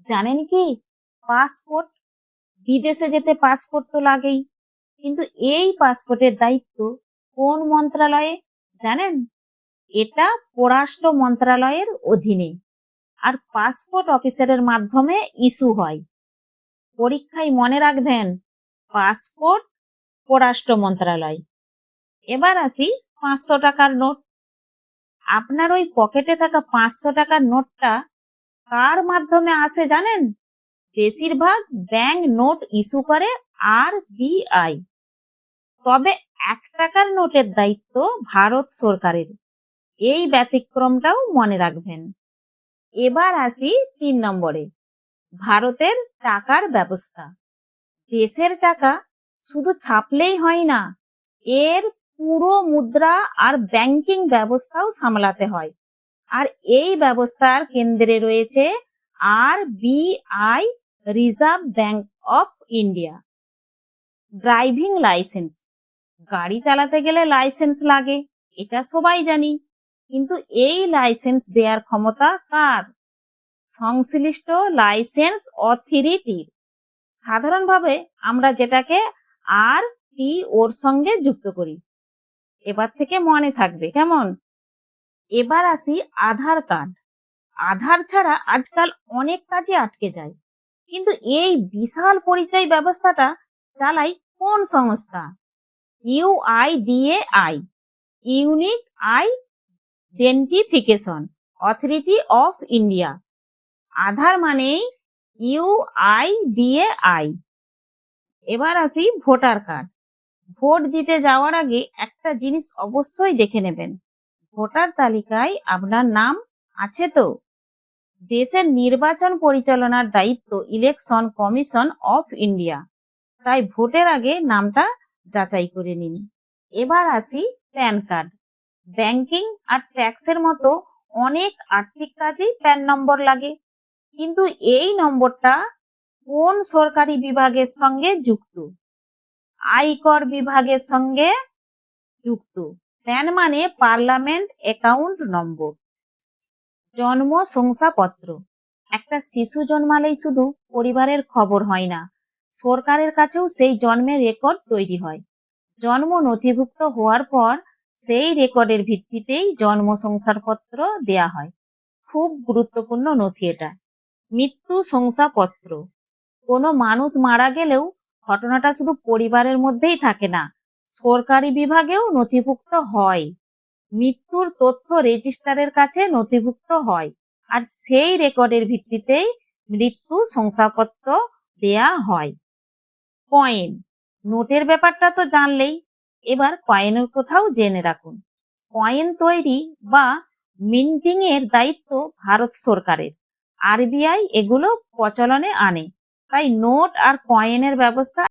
জানেন কি, পাসপোর্ট, বিদেশে যেতে পাসপোর্ট তো লাগেই, কিন্তু এই পাসপোর্টের দায়িত্ব কোন মন্ত্রণালয়ে জানেন? এটা পররাষ্ট্র মন্ত্রণালয়ের অধীনে, আর পাসপোর্ট অফিসারের মাধ্যমে ইস্যু হয়। পরীক্ষায় মনে রাখবেন, পাসপোর্ট পররাষ্ট্র মন্ত্রণালয়। এবার আসি 500 টাকার নোট। আপনার ওই পকেটে থাকা 500 টাকার নোটটা কার মাধ্যমে আসে জানেন? বেশিরভাগ ব্যাংক নোট ইস্যু করে RBI, তবে 1 টাকার নোটের দায়িত্ব ভারত সরকারের। এই ব্যতিক্রমটাও মনে রাখবেন। এবার আসি 3 নম্বরে, ভারতের টাকার ব্যবস্থা। দেশের টাকা শুধু ছাপলেই হয় না, এর পুরো মুদ্রা আর ব্যাংকিং ব্যবস্থাও সামলাতে হয়। আর এই ব্যবস্থার কেন্দ্রে রয়েছে RBI, reserve bank of India. Driving licence, গাড়ি চালাতে গেলে লাইসেন্স লাগে, এটা সবাই জানি, কিন্তু এই লাইসেন্স দেওয়ার ক্ষমতা কার? সংশ্লিষ্ট লাইসেন্স অথরিটির। সাধারণভাবে আমরা যেটাকে RTOর সঙ্গে যুক্ত করি। এবার থেকে মনে থাকবে, কেমন? এবার আসি আধার কার্ড। আধার ছাড়া আজকাল অনেক কাজে আটকে যায়, কিন্তু এই বিশাল পরিচয় ব্যবস্থাটা চালায় কোন সংস্থা? UIDAI, unique identification authority of India. Aadhaar মানেই UIDAI। এবার আসি ভোটার কার্ড। ভোট দিতে যাওয়ার আগে একটা জিনিস অবশ্যই দেখে নেবেন, ভোটার তালিকায় আপনার নাম আছে তো? দেশের নির্বাচন পরিচালনার দায়িত্ব ইলেকশন কমিশন অফ ইন্ডিয়া, তাই ভোটের আগে নামটা যাচাই করে নিন। এবার আসি প্যান কার্ড। ব্যাংকিং আর ট্যাক্সের মতো অনেক আর্থিক কাজেই প্যান নম্বর লাগে, কিন্তু এই নম্বরটা কোন সরকারি বিভাগের সঙ্গে যুক্ত? আয়কর বিভাগের সঙ্গে যুক্ত। প্যান মানে পার্লামেন্ট অ্যাকাউন্ট নম্বর। জন্ম শংসাপত্র। একটা শিশু জন্মালেই শুধু পরিবারের খবর হয় না, সরকারের কাছেও সেই জন্মের রেকর্ড তৈরি হয়। জন্ম নথিভুক্ত হওয়ার পর সেই রেকর্ডের ভিত্তিতেই জন্ম শংসাপত্র দেয়া হয়। খুব গুরুত্বপূর্ণ নথি এটা। মৃত্যু শংসাপত্র। কোনো মানুষ মারা গেলেও ঘটনাটা শুধু পরিবারের মধ্যেই থাকে না, সরকারি বিভাগেও নথিভুক্ত হয়। মৃত্যুর তথ্য রেজিস্ট্রারের কাছে নথিভুক্ত হয়, আর সেই রেকর্ডের ভিত্তিতেই মৃত্যু শংসাপত্র দেয়া হয়। কয়েন, নোটের ব্যাপারটা তো জানলেই, এবার কয়েনের কোথাও জেনে রাখুন। কয়েন তৈরি বা মিন্টিং এর দায়িত্ব ভারত সরকারের। RBI এগুলো প্রচলনে আনে, তাই নোট আর কয়েনের ব্যবস্থা